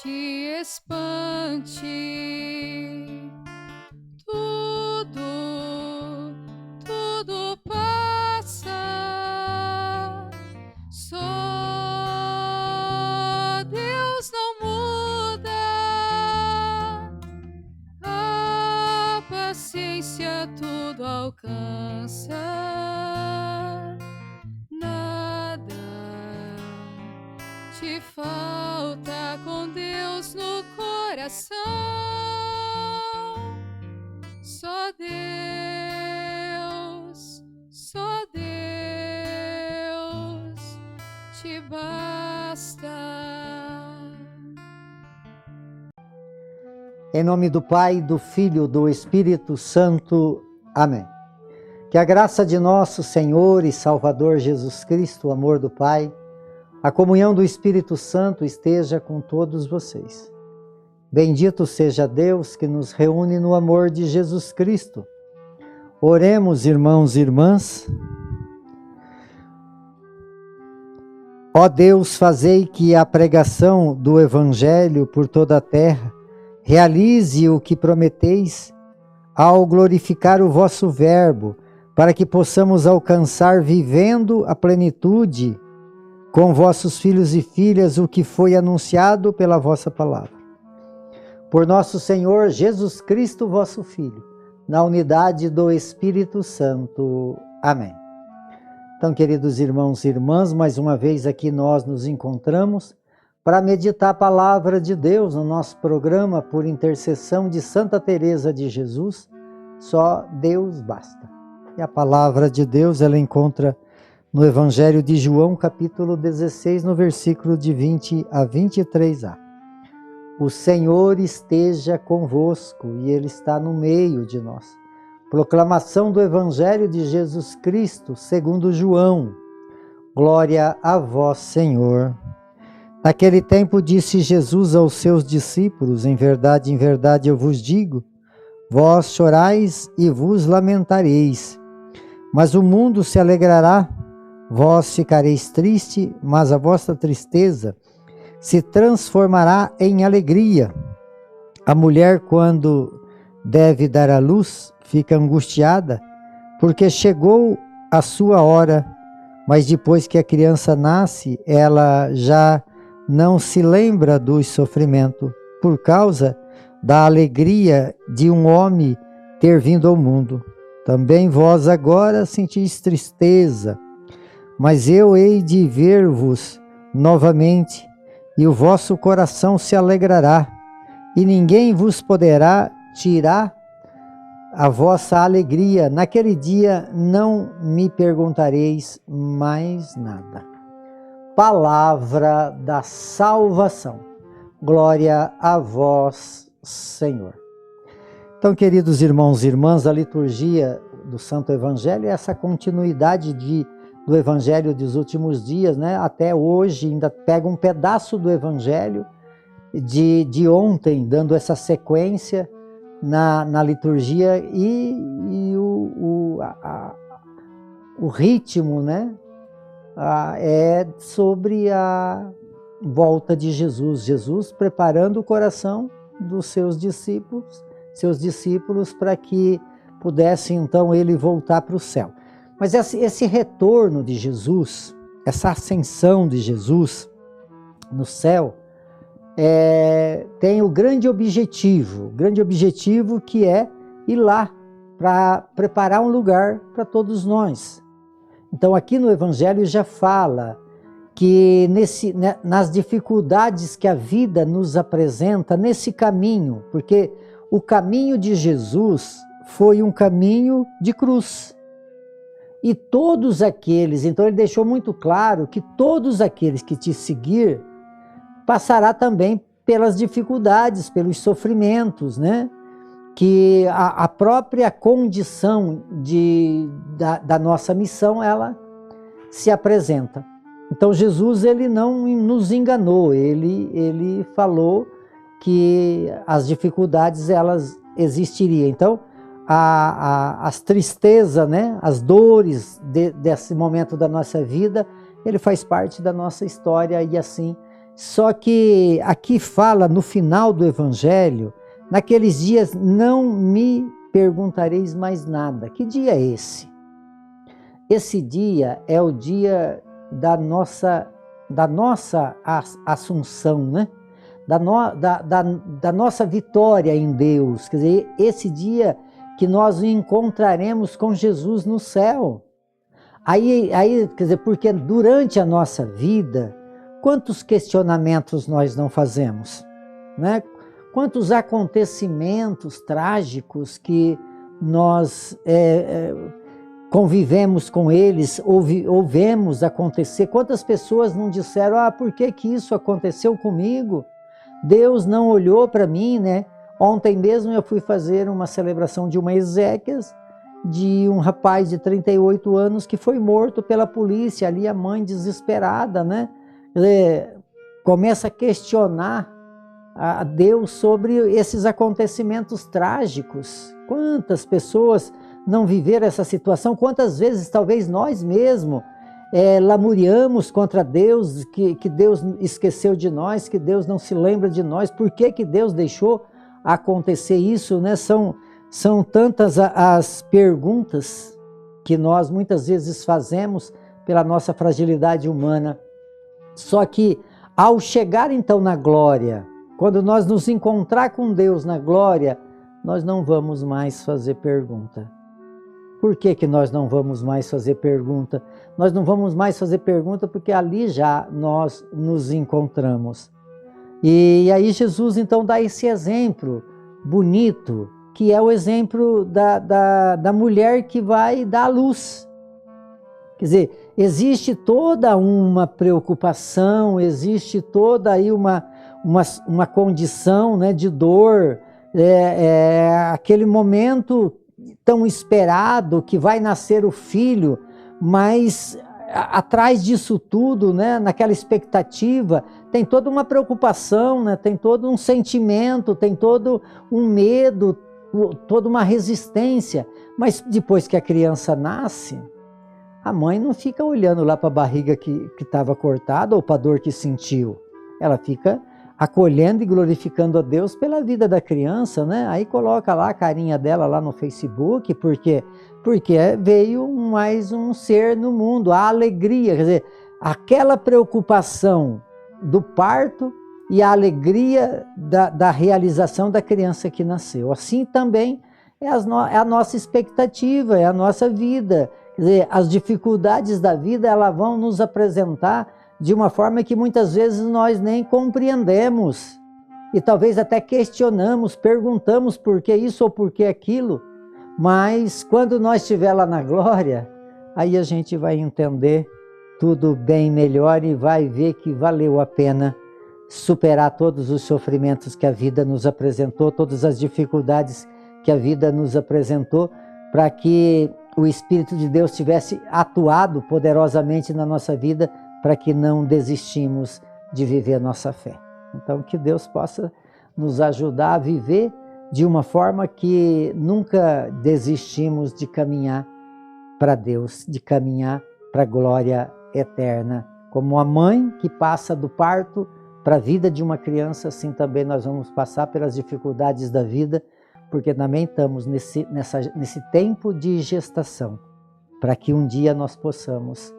te espante. Tudo passa. Só Deus não muda. A paciência tudo alcança. Nada te falta com Deus no coração. Só Deus te basta. Em nome do Pai, do Filho, do Espírito Santo. Amém. Que a graça de nosso Senhor e Salvador Jesus Cristo, o amor do Pai, a comunhão do Espírito Santo esteja com todos vocês. Bendito seja Deus que nos reúne no amor de Jesus Cristo. Oremos, irmãos e irmãs. Ó Deus, fazei que a pregação do Evangelho por toda a terra realize o que prometeis ao glorificar o vosso Verbo, para que possamos alcançar, vivendo a plenitude com vossos filhos e filhas, o que foi anunciado pela vossa palavra. Por nosso Senhor Jesus Cristo, vosso Filho, na unidade do Espírito Santo. Amém. Então, queridos irmãos e irmãs, mais uma vez aqui nós nos encontramos para meditar a palavra de Deus no nosso programa por intercessão de Santa Teresa de Jesus. Só Deus basta. E a palavra de Deus ela encontra no Evangelho de João, capítulo 16, no versículo de 20 a 23a. O Senhor esteja convosco e Ele está no meio de nós. Proclamação do Evangelho de Jesus Cristo, segundo João. Glória a vós, Senhor. Naquele tempo disse Jesus aos seus discípulos: em verdade eu vos digo, vós chorais e vos lamentareis, mas o mundo se alegrará. Vós ficareis triste, mas a vossa tristeza se transformará em alegria. A mulher, quando deve dar à luz, fica angustiada, porque chegou a sua hora, mas depois que a criança nasce, ela já não se lembra do sofrimento, por causa da alegria de um homem ter vindo ao mundo. Também vós agora sentis tristeza, mas eu hei de ver-vos novamente, e o vosso coração se alegrará, e ninguém vos poderá tirar a vossa alegria. Naquele dia não me perguntareis mais nada. Palavra da salvação. Glória a vós, Senhor. Então, queridos irmãos e irmãs, a liturgia do Santo Evangelho é essa continuidade do Evangelho dos últimos dias, né? Até hoje ainda pega um pedaço do Evangelho de ontem, dando essa sequência na liturgia e o ritmo, né? É sobre a volta de Jesus. Jesus preparando o coração dos seus discípulos para que pudesse então ele voltar para o céu. Mas esse retorno de Jesus, essa ascensão de Jesus no céu, tem o grande objetivo que é ir lá para preparar um lugar para todos nós. Então aqui no Evangelho já fala que nas dificuldades que a vida nos apresenta nesse caminho, porque o caminho de Jesus foi um caminho de cruz. E todos aqueles, então ele deixou muito claro que todos aqueles que te seguir passará também pelas dificuldades, pelos sofrimentos, né? Que a própria condição da nossa missão, ela se apresenta. Então Jesus ele não nos enganou, ele falou que as dificuldades elas existiriam. Então as tristezas, né, as dores desse momento da nossa vida, ele faz parte da nossa história e assim Só que aqui fala no final do Evangelho, naqueles dias não me perguntareis mais nada. Que dia é esse? Esse dia é o dia da nossa assunção, né? Da nossa vitória em Deus. Quer dizer, esse dia que nós encontraremos com Jesus no céu. Aí, quer dizer, porque durante a nossa vida, quantos questionamentos nós não fazemos, né? Quantos acontecimentos trágicos que nós convivemos com eles, ouvemos acontecer. Quantas pessoas não disseram, por que isso aconteceu comigo? Deus não olhou para mim, né? Ontem mesmo eu fui fazer uma celebração de uma exéquias de um rapaz de 38 anos que foi morto pela polícia, ali a mãe desesperada, né? Começa a questionar a Deus sobre esses acontecimentos trágicos. Quantas pessoas não viveram essa situação? Quantas vezes talvez nós mesmos lamuriamos contra Deus, que Deus esqueceu de nós, que Deus não se lembra de nós, por que Deus deixou acontecer isso, né? São tantas as perguntas que nós muitas vezes fazemos pela nossa fragilidade humana. Só que ao chegar então na glória, quando nós nos encontrar com Deus na glória, nós não vamos mais fazer pergunta. Por que nós não vamos mais fazer pergunta? Nós não vamos mais fazer pergunta porque ali já nós nos encontramos. E aí Jesus então dá esse exemplo bonito, que é o exemplo da mulher que vai dar à luz. Quer dizer, existe toda uma preocupação, existe toda aí uma condição, né, de dor, aquele momento tão esperado que vai nascer o filho, mas atrás disso tudo, né, naquela expectativa, tem toda uma preocupação, né, tem todo um sentimento, tem todo um medo, toda uma resistência. Mas depois que a criança nasce, a mãe não fica olhando lá para a barriga que estava cortada ou para a dor que sentiu. Ela fica acolhendo e glorificando a Deus pela vida da criança, né? Aí coloca lá a carinha dela lá no Facebook, porque veio mais um ser no mundo, a alegria, quer dizer, aquela preocupação do parto e a alegria da realização da criança que nasceu. Assim também é a nossa expectativa, é a nossa vida. Quer dizer, as dificuldades da vida, elas vão nos apresentar de uma forma que muitas vezes nós nem compreendemos. E talvez até questionamos, perguntamos por que isso ou por que aquilo. Mas quando nós estiver lá na glória, aí a gente vai entender tudo bem melhor e vai ver que valeu a pena superar todos os sofrimentos que a vida nos apresentou, todas as dificuldades que a vida nos apresentou, para que o Espírito de Deus tivesse atuado poderosamente na nossa vida, para que não desistimos de viver a nossa fé. Então, que Deus possa nos ajudar a viver de uma forma que nunca desistimos de caminhar para Deus, de caminhar para a glória eterna. Como a mãe que passa do parto para a vida de uma criança, assim também nós vamos passar pelas dificuldades da vida, porque também estamos nesse tempo de gestação, para que um dia nós possamos,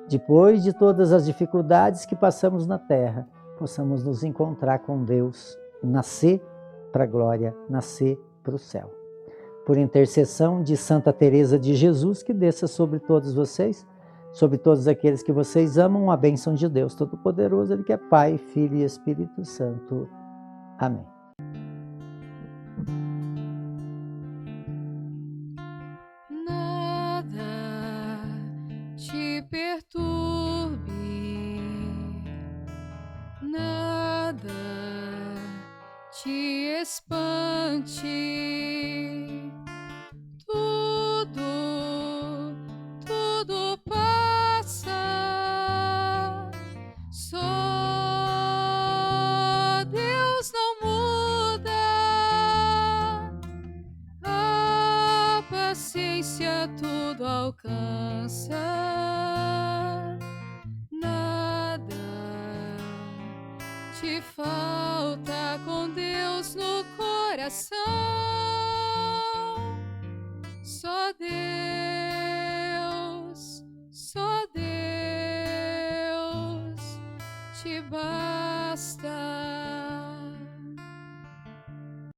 depois de todas as dificuldades que passamos na terra, possamos nos encontrar com Deus, nascer para a glória, nascer para o céu. Por intercessão de Santa Teresa de Jesus, que desça sobre todos vocês, sobre todos aqueles que vocês amam, a bênção de Deus Todo-Poderoso, Ele que é Pai, Filho e Espírito Santo. Amém. Nada te perturbe, nada te espante, tudo passa, só Deus não muda, a paciência tudo alcança, nada falta com Deus no coração. Só Deus te basta.